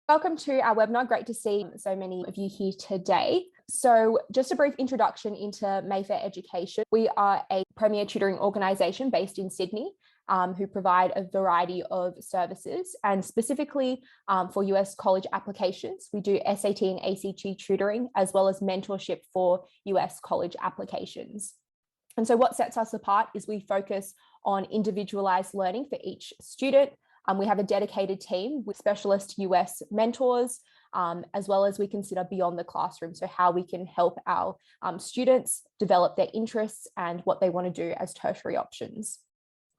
Welcome to our webinar. Great to see so many of you here today. So just a brief introduction into Mayfair Education. We are a premier tutoring organisation based in Sydney who provide a variety of services, and specifically for US college applications, we do SAT and ACT tutoring as well as mentorship for US college applications. And so what sets us apart is we focus on individualised learning for each student. We have a dedicated team with specialist US mentors, as well as we consider beyond the classroom, so how we can help our students develop their interests and what they want to do as tertiary options.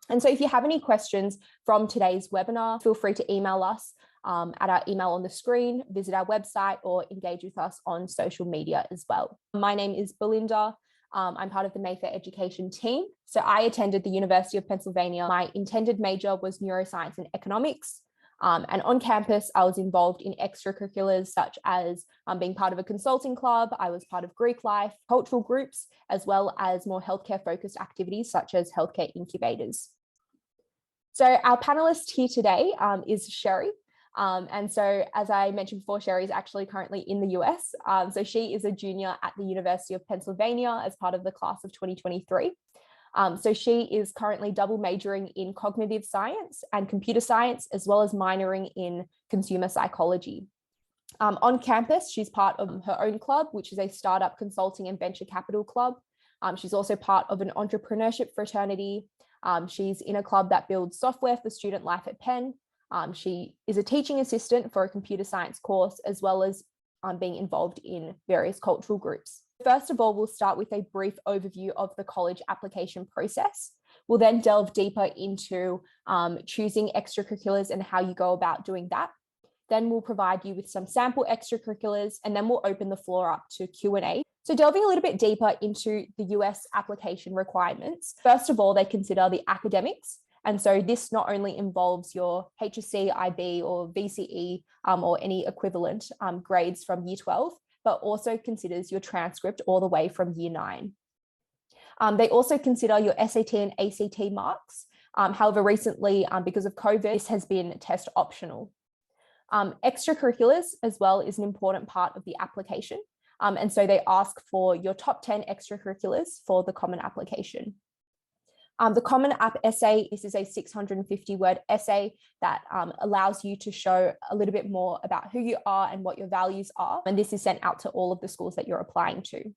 And so if you have any questions from today's webinar, feel free to email us at our email on the screen, visit our website, or engage with us on social media as well. My name is Belinda. I'm part of the Mayfair Education team. So I attended the University of Pennsylvania. My intended major was neuroscience and economics. And on campus, I was involved in extracurriculars such as being part of a consulting club. I was part of Greek life, cultural groups, as well as more healthcare focused activities such as healthcare incubators. So our panelist here today is Sherry. And so, as I mentioned before, Sherry is actually currently in the US. So she is a junior at the University of Pennsylvania as part of the class of 2023. So she is currently double majoring in cognitive science and computer science, as well as minoring in consumer psychology. On campus, she's part of her own club, which is a startup consulting and venture capital club. She's also part of an entrepreneurship fraternity. She's in a club that builds software for student life at Penn. She is a teaching assistant for a computer science course, as well as being involved in various cultural groups. First of all, we'll start with a brief overview of the college application process. We'll then delve deeper into choosing extracurriculars and how you go about doing that. Then we'll provide you with some sample extracurriculars, and then we'll open the floor up to Q&A. So delving a little bit deeper into the US application requirements, first of all, they consider the academics. And so this not only involves your HSC, IB, or VCE, or any equivalent grades from year 12, but also considers your transcript all the way from year 9. They also consider your SAT and ACT marks. However, recently, because of COVID, this has been test optional. Extracurriculars as well is an important part of the application. And so they ask for your top 10 extracurriculars for the common application. The Common App essay, this is a 650-word essay that allows you to show a little bit more about who you are and what your values are. And this is sent out to all of the schools that you're applying to.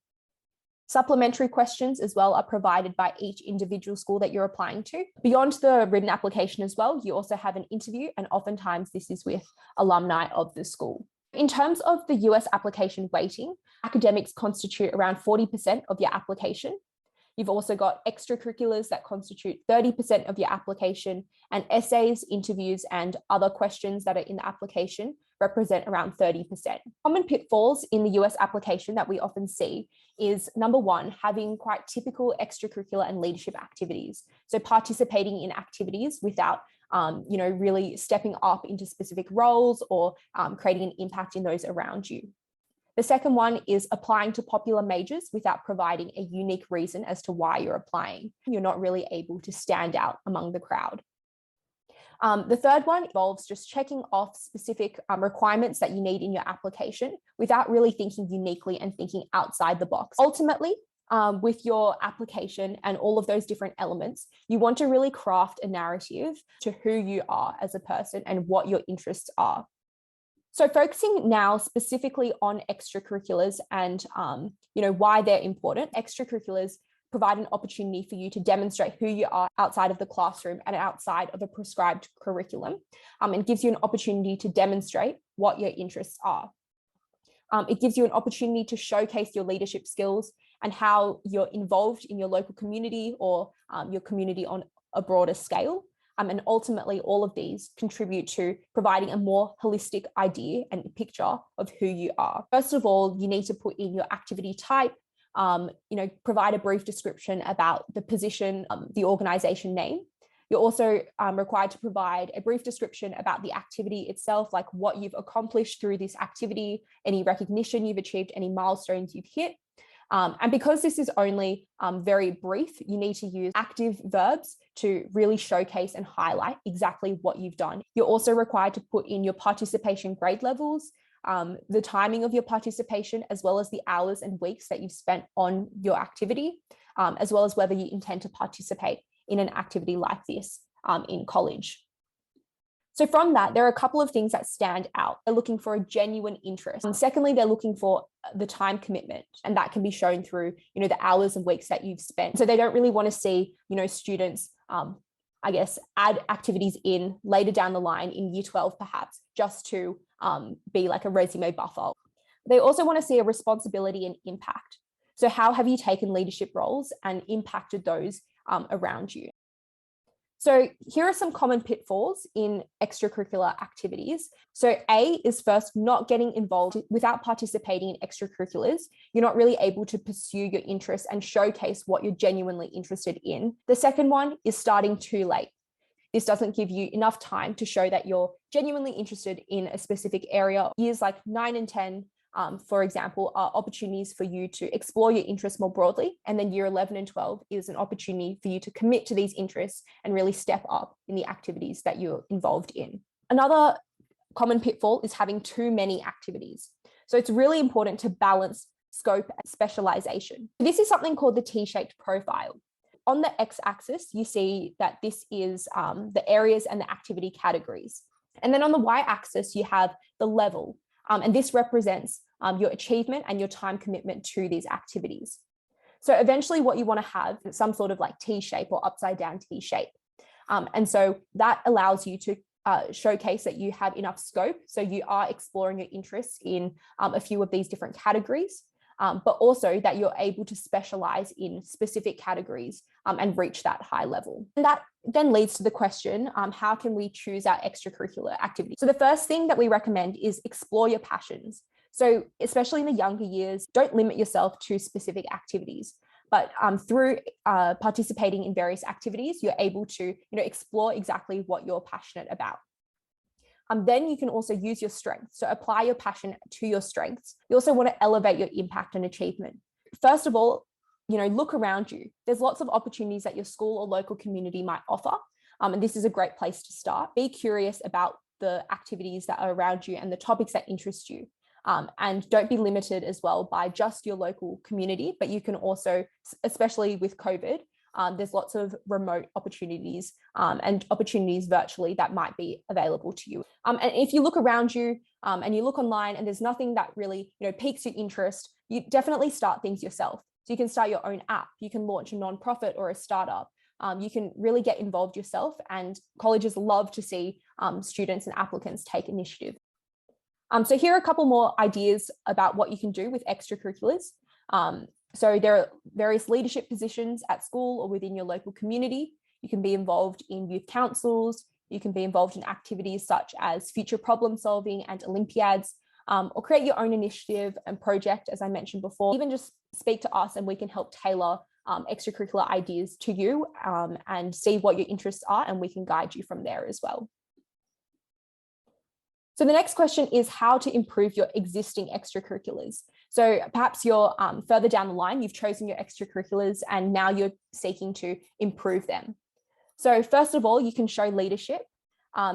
Supplementary questions as well are provided by each individual school that you're applying to. Beyond the written application as well, you also have an interview, and oftentimes this is with alumni of the school. In terms of the US application weighting, academics constitute around 40% of your application. You've also got extracurriculars that constitute 30% of your application, and essays, interviews, and other questions that are in the application represent around 30%. Common pitfalls in the US application that we often see is, number one, having quite typical extracurricular and leadership activities. So participating in activities without really stepping up into specific roles or creating an impact in those around you. The second one is applying to popular majors without providing a unique reason as to why you're applying. You're not really able to stand out among the crowd. The third one involves just checking off specific requirements that you need in your application without really thinking uniquely and thinking outside the box. Ultimately, with your application and all of those different elements, you want to really craft a narrative to who you are as a person and what your interests are. So focusing now specifically on extracurriculars and why they're important. Extracurriculars provide an opportunity for you to demonstrate who you are outside of the classroom and outside of a prescribed curriculum, and gives you an opportunity to demonstrate what your interests are. It gives you an opportunity to showcase your leadership skills and how you're involved in your local community or your community on a broader scale. And ultimately, all of these contribute to providing a more holistic idea and picture of who you are. First of all, you need to put in your activity type, provide a brief description about the position, the organization name. You're also required to provide a brief description about the activity itself, like what you've accomplished through this activity, any recognition you've achieved, any milestones you've hit. And because this is only very brief, you need to use active verbs to really showcase and highlight exactly what you've done. You're also required to put in your participation grade levels, the timing of your participation, as well as the hours and weeks that you've spent on your activity, as well as whether you intend to participate in an activity like this in college. So from that, there are a couple of things that stand out. They're looking for a genuine interest. And secondly, they're looking for the time commitment, and that can be shown through, the hours and weeks that you've spent. So they don't really want to see, students, add activities in later down the line in year 12, perhaps, just to be like a resume buffer. They also want to see a responsibility and impact. So how have you taken leadership roles and impacted those around you? So here are some common pitfalls in extracurricular activities. So A is first, not getting involved without participating in extracurriculars. You're not really able to pursue your interests and showcase what you're genuinely interested in. The second one is starting too late. This doesn't give you enough time to show that you're genuinely interested in a specific area. Years like 9 and 10, for example, are opportunities for you to explore your interests more broadly. And then year 11 and 12 is an opportunity for you to commit to these interests and really step up in the activities that you're involved in. Another common pitfall is having too many activities. So it's really important to balance scope and specialization. This is something called the T-shaped profile. On the x-axis, you see that this is the areas and the activity categories. And then on the y-axis, you have the level. And this represents your achievement and your time commitment to these activities. So eventually what you want to have is some sort of like T-shape or upside down T-shape. And so that allows you to showcase that you have enough scope. So you are exploring your interests in a few of these different categories, but also that you're able to specialize in specific categories and reach that high level. And that then leads to the question, how can we choose our extracurricular activity? So the first thing that we recommend is explore your passions. So especially in the younger years, don't limit yourself to specific activities, but through participating in various activities, you're able to explore exactly what you're passionate about. Then you can also use your strengths. So apply your passion to your strengths. You also want to elevate your impact and achievement. First of all, look around you. There's lots of opportunities that your school or local community might offer. And this is a great place to start. Be curious about the activities that are around you and the topics that interest you. And don't be limited as well by just your local community, but you can also, especially with COVID, there's lots of remote opportunities and opportunities virtually that might be available to you. And if you look around you and you look online and there's nothing that really piques your interest, you definitely start things yourself. So you can start your own app, you can launch a nonprofit or a startup. You can really get involved yourself, and colleges love to see students and applicants take initiative. So here are a couple more ideas about what you can do with extracurriculars. So there are various leadership positions at school or within your local community. You can be involved in youth councils. You can be involved in activities such as future problem solving and Olympiads, or create your own initiative and project, as I mentioned before. Even just speak to us and we can help tailor extracurricular ideas to you and see what your interests are, and we can guide you from there as well. So the next question is how to improve your existing extracurriculars. So perhaps you're further down the line, you've chosen your extracurriculars and now you're seeking to improve them. So first of all, you can show leadership.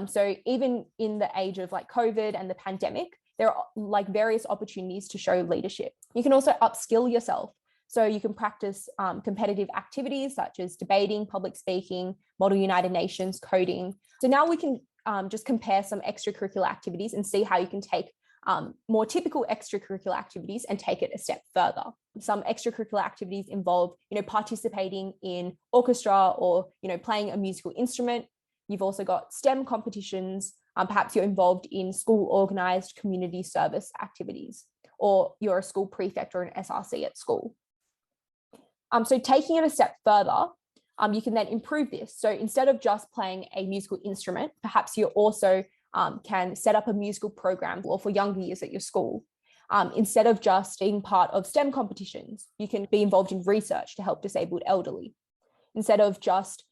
So even in the age of like COVID and the pandemic, there are like various opportunities to show leadership. You can also upskill yourself. So you can practice competitive activities such as debating, public speaking, Model United Nations, coding. So now we can just compare some extracurricular activities and see how you can take more typical extracurricular activities and take it a step further. Some extracurricular activities involve, participating in orchestra or, playing a musical instrument. You've also got STEM competitions. Perhaps you're involved in school organized community service activities, or you're a school prefect or an SRC at school. So taking it a step further, you can then improve this. So instead of just playing a musical instrument, perhaps you also can set up a musical program or for younger years at your school. Instead of just being part of STEM competitions, you can be involved in research to help disabled elderly. Instead of just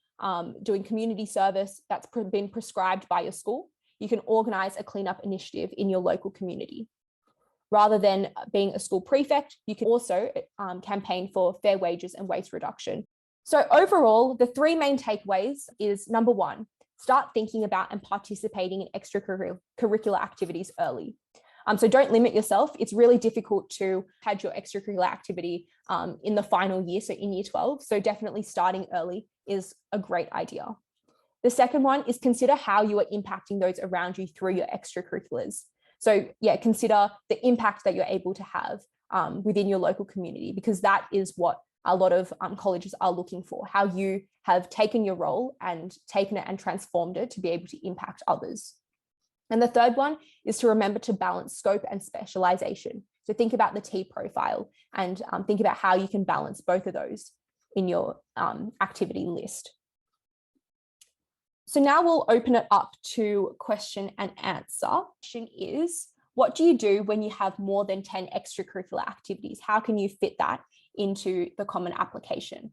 doing community service that's been prescribed by your school, you can organize a cleanup initiative in your local community. Rather than being a school prefect, you can also campaign for fair wages and waste reduction. So overall, the three main takeaways is number one, start thinking about and participating in extracurricular activities early. So don't limit yourself. It's really difficult to have your extracurricular activity in the final year, so in year 12. So definitely starting early is a great idea. The second one is consider how you are impacting those around you through your extracurriculars. So yeah, consider the impact that you're able to have within your local community, because that is what a lot of colleges are looking for, how you have taken your role and taken it and transformed it to be able to impact others. And the third one is to remember to balance scope and specialization. So think about the T profile and think about how you can balance both of those in your activity list. So now we'll open it up to question and answer. Question is, what do you do when you have more than 10 extracurricular activities? How can you fit that into the common application?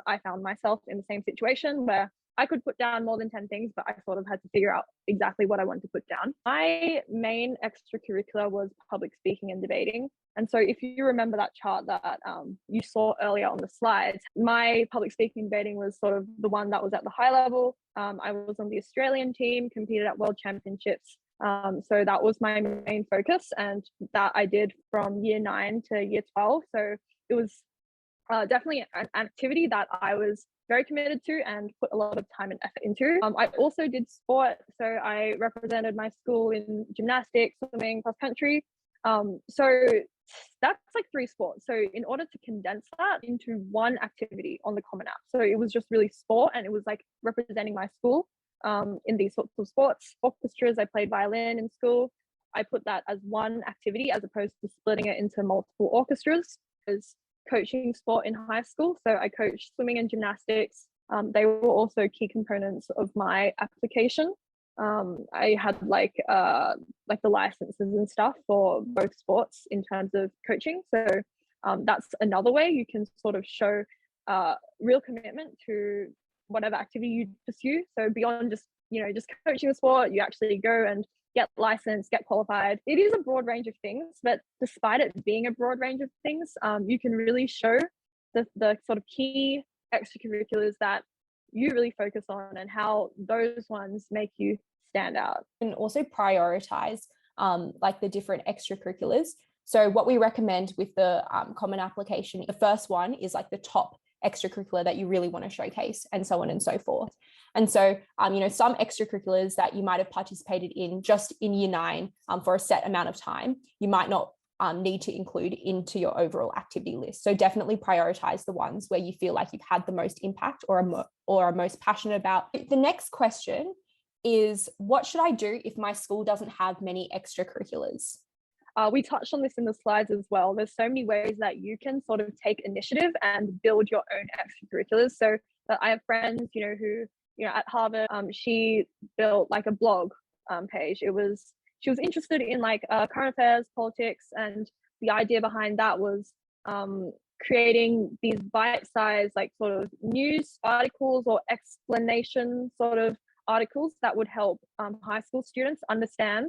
I found myself in the same situation where I could put down more than 10 things, but I sort of had to figure out exactly what I wanted to put down. My main extracurricular was public speaking and debating. And so if you remember that chart that you saw earlier on the slides, my public speaking and debating was sort of the one that was at the high level. I was on the Australian team, competed at World Championships. So that was my main focus, and that I did from year 9 to year 12. So it was definitely an activity that I was very committed to and put a lot of time and effort into. I also did sport. So I represented my school in gymnastics, swimming, cross country. So that's like 3 sports. So in order to condense that into one activity on the Common App, so it was just really sport, and it was like representing my school in these sorts of sports. Orchestras, I played violin in school. I put that as one activity as opposed to splitting it into multiple orchestras. As coaching sport in high school, so I coached swimming and gymnastics. They were also key components of my application. I had like the licenses and stuff for both sports in terms of coaching. So that's another way you can sort of show real commitment to whatever activity you pursue. So beyond just coaching a sport, you actually go and get licensed, get qualified. It is a broad range of things, but despite it being a broad range of things, you can really show the sort of key extracurriculars that you really focus on and how those ones make you stand out. And also prioritize like the different extracurriculars. So what we recommend with the common application, the first one is like the top extracurricular that you really want to showcase, and so on and so forth. And so, some extracurriculars that you might have participated in just in year 9 for a set amount of time, you might not need to include into your overall activity list. So definitely prioritize the ones where you feel like you've had the most impact or are most passionate about. The next question is, what should I do if my school doesn't have many extracurriculars? We touched on this in the slides as well. There's so many ways that you can sort of take initiative and build your own extracurriculars. So I have friends, who, at Harvard, she built like a blog page. She was interested in like current affairs, politics, and the idea behind that was creating these bite-sized like sort of news articles or explanation sort of articles that would help high school students understand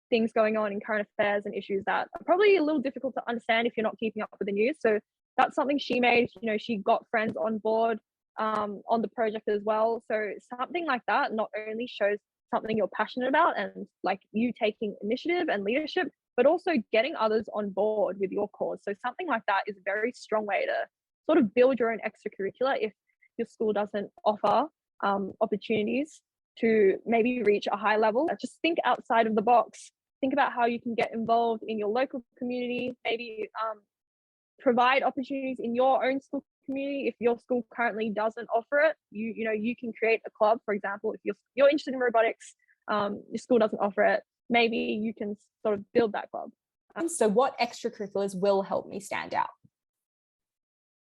things going on in current affairs and issues that are probably a little difficult to understand if you're not keeping up with the news. So that's something she made. She got friends on board on the project as well. So something like that not only shows something you're passionate about and like you taking initiative and leadership, but also getting others on board with your cause. So something like that is a very strong way to sort of build your own extracurricular if your school doesn't offer opportunities to maybe reach a high level. Just think outside of the box. Think about how you can get involved in your local community, maybe provide opportunities in your own school community. If your school currently doesn't offer it, you can create a club. For example, if you're interested in robotics, your school doesn't offer it, maybe you can sort of build that club. So what extracurriculars will help me stand out?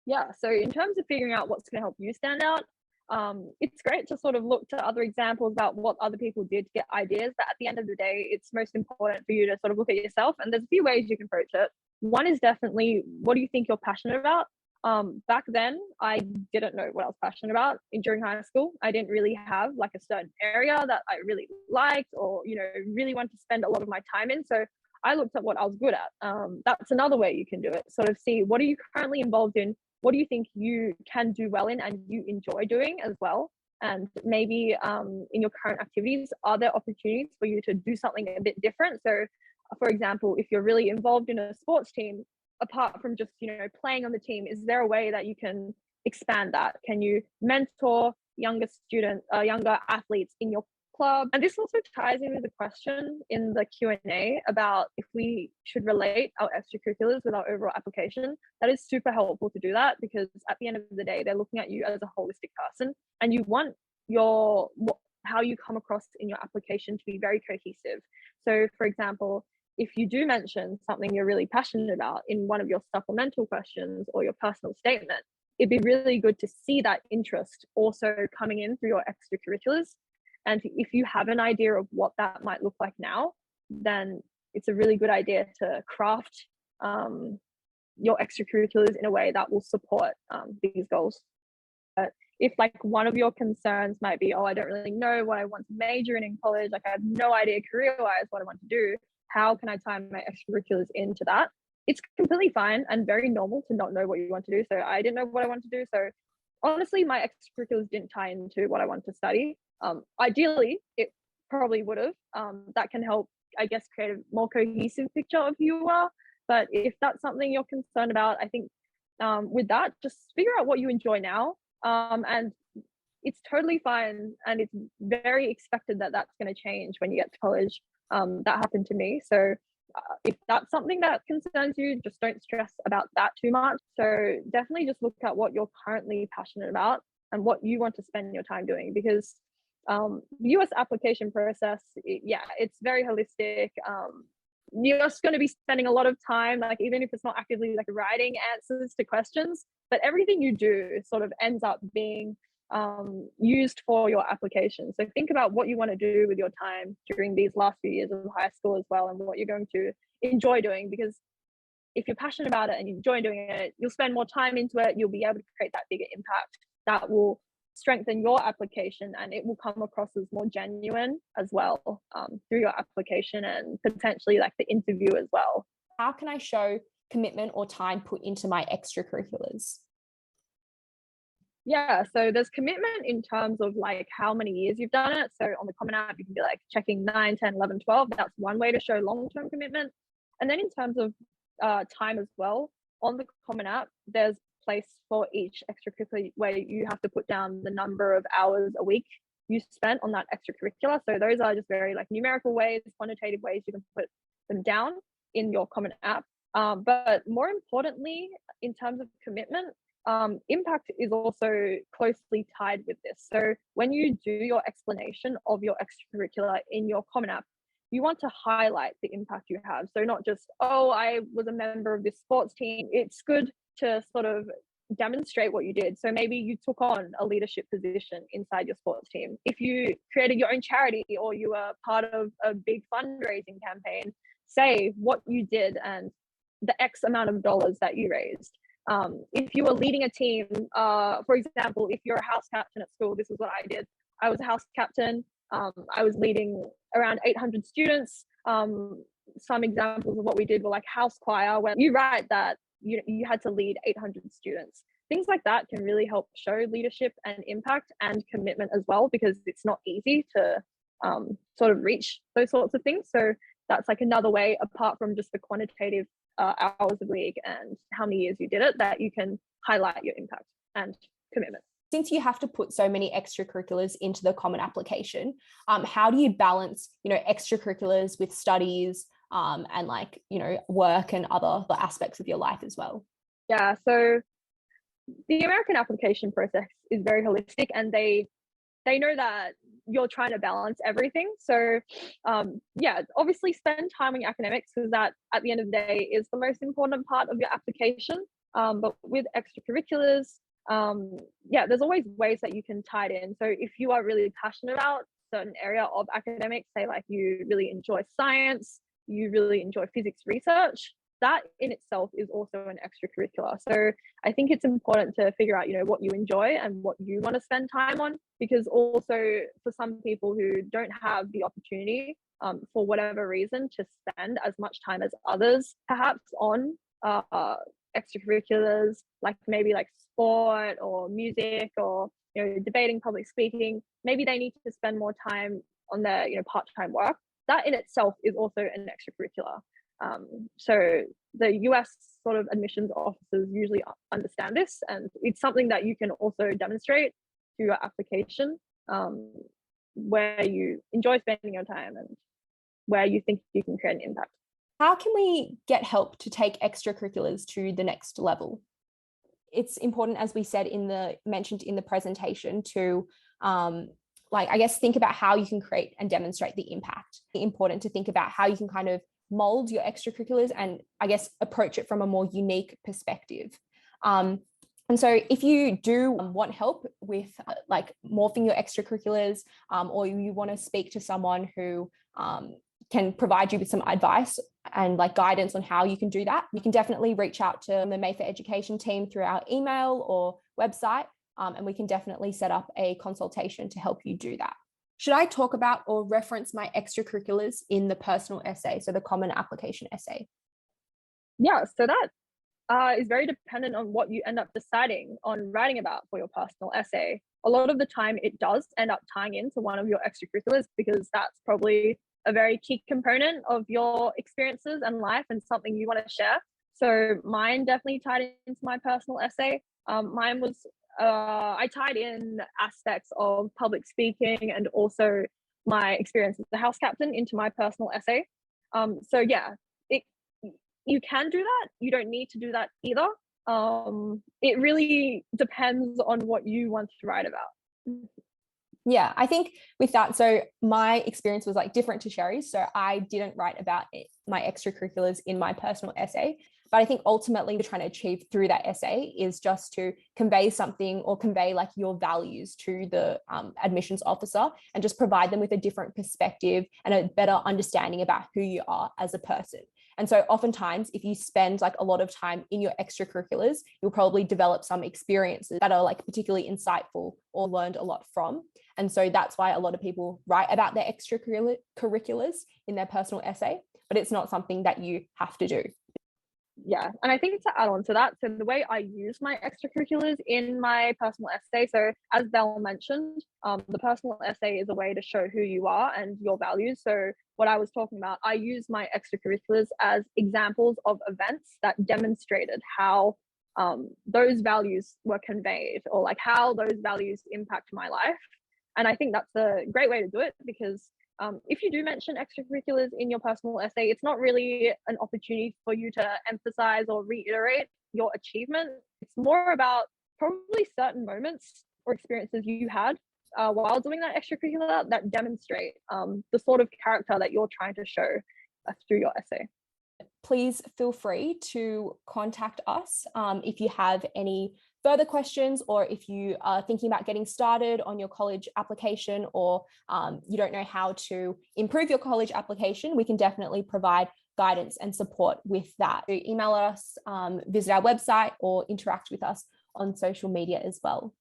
Yeah, so in terms of figuring out what's going to help you stand out, it's great to sort of look to other examples about what other people did to get ideas, but at the end of the day, it's most important for you to sort of look at yourself, and there's a few ways you can approach it. One is definitely, what do you think you're passionate about? Back then, I didn't know what I was passionate about during high school. I didn't really have like a certain area that I really liked or, really wanted to spend a lot of my time in. So I looked at what I was good at. That's another way you can do it. Sort of see, what are you currently involved in? What do you think you can do well in and you enjoy doing as well? And maybe in your current activities, are there opportunities for you to do something a bit different? So, for example, if you're really involved in a sports team, apart from just, playing on the team, is there a way that you can expand that? Can you mentor younger athletes in your club? And this also ties in with the question in the Q&A about if we should relate our extracurriculars with our overall application. That is super helpful to do that, because at the end of the day, they're looking at you as a holistic person, and you want how you come across in your application to be very cohesive. So, for example, if you do mention something you're really passionate about in one of your supplemental questions or your personal statement, it'd be really good to see that interest also coming in through your extracurriculars. And if you have an idea of what that might look like now, then it's a really good idea to craft your extracurriculars in a way that will support these goals. But if one of your concerns might be, I don't really know what I want to major in college, I have no idea career-wise what I want to do, how can I tie my extracurriculars into that? It's completely fine and very normal to not know what you want to do. So I didn't know what I wanted to do. So honestly, my extracurriculars didn't tie into what I wanted to study. Ideally, it probably would have. That can help, I guess, create a more cohesive picture of who you are. But if that's something you're concerned about, I think with that, just figure out what you enjoy now. And it's totally fine. And it's very expected that that's going to change when you get to college. That happened to me. So if that's something that concerns you, just don't stress about that too much. So definitely just look at what you're currently passionate about and what you want to spend your time doing, because the US application process, it's very holistic. You're just going to be spending a lot of time, even if it's not actively writing answers to questions, but everything you do sort of ends up being used for your application. So think about what you want to do with your time during these last few years of high school as well, and what you're going to enjoy doing, because if you're passionate about it and you enjoy doing it, you'll spend more time into it, you'll be able to create that bigger impact that will strengthen your application, and it will come across as more genuine as well through your application and potentially the interview as well. How can I show commitment or time put into my extracurriculars? Yeah, so there's commitment in terms of how many years you've done it. So on the Common App, you can be checking 9, 10, 11, 12. That's one way to show long-term commitment. And then in terms of time as well, on the Common App, there's place for each extracurricular where you have to put down the number of hours a week you spent on that extracurricular. So those are just very numerical ways, quantitative ways you can put them down in your Common App. But more importantly, in terms of commitment, impact is also closely tied with this. So when you do your explanation of your extracurricular in your Common App, you want to highlight the impact you have. So not just, I was a member of this sports team. It's good to sort of demonstrate what you did. So maybe you took on a leadership position inside your sports team. If you created your own charity or you were part of a big fundraising campaign, say what you did and the X amount of dollars that you raised. If you were leading a team, for example, if you're a house captain at school, this is what I did. I was a house captain. I was leading around 800 students. Some examples of what we did were house choir, when you write that you had to lead 800 students. Things like that can really help show leadership and impact and commitment as well, because it's not easy to sort of reach those sorts of things. So that's another way, apart from just the quantitative hours a week and how many years you did it, that you can highlight your impact and commitment. Since you have to put so many extracurriculars into the Common Application, how do you balance, extracurriculars with studies and work and other aspects of your life as well? Yeah, so the American application process is very holistic, and they know that you're trying to balance everything. So obviously spend time on your academics, because that at the end of the day is the most important part of your application. But with extracurriculars, there's always ways that you can tie it in. So if you are really passionate about a certain area of academics, say you really enjoy science, you really enjoy physics research, that in itself is also an extracurricular. So I think it's important to figure out, what you enjoy and what you want to spend time on, because also for some people who don't have the opportunity, for whatever reason, to spend as much time as others, perhaps on extracurriculars, like maybe like sport or music or debating, public speaking, maybe they need to spend more time on their part-time work. That in itself is also an extracurricular. So the US sort of admissions officers usually understand this, and it's something that you can also demonstrate through your application, where you enjoy spending your time and where you think you can create an impact. How can we get help to take extracurriculars to the next level? It's important, as we said mentioned in the presentation, to I guess think about how you can create and demonstrate the impact. It's important to think about how you can kind of mold your extracurriculars and I guess approach it from a more unique perspective. And so if you do want help with morphing your extracurriculars, or you want to speak to someone who can provide you with some advice and guidance on how you can do that, you can definitely reach out to the Mayfair education team through our email or website, and we can definitely set up a consultation to help you do that. Should I talk about or reference my extracurriculars in the personal essay, so the common application essay? Yeah, so that is very dependent on what you end up deciding on writing about for your personal essay. A lot of the time it does end up tying into one of your extracurriculars, because that's probably a very key component of your experiences and life and something you want to share. So mine definitely tied into my personal essay. Mine was I tied in aspects of public speaking and also my experience as a house captain into my personal essay. So yeah, you can do that. You don't need to do that either. It really depends on what you want to write about. Yeah, I think with that, so my experience was different to Sherry's. So I didn't write about my extracurriculars in my personal essay, but I think ultimately we're trying to achieve through that essay is just to convey something or convey your values to the admissions officer, and just provide them with a different perspective and a better understanding about who you are as a person. And so oftentimes, if you spend a lot of time in your extracurriculars, you'll probably develop some experiences that are particularly insightful or learned a lot from. And so that's why a lot of people write about their extracurriculars in their personal essay, but it's not something that you have to do. Yeah, and I think to add on to that, so the way I use my extracurriculars in my personal essay, so as Belle mentioned, the personal essay is a way to show who you are and your values. So what I was talking about, I use my extracurriculars as examples of events that demonstrated how those values were conveyed, or how those values impact my life. And I think that's a great way to do it, because if you do mention extracurriculars in your personal essay, it's not really an opportunity for you to emphasize or reiterate your achievement. It's more about probably certain moments or experiences you had while doing that extracurricular that demonstrate the sort of character that you're trying to show through your essay. Please feel free to contact us if you have any further questions, or if you are thinking about getting started on your college application, or you don't know how to improve your college application, we can definitely provide guidance and support with that. So email us, visit our website, or interact with us on social media as well.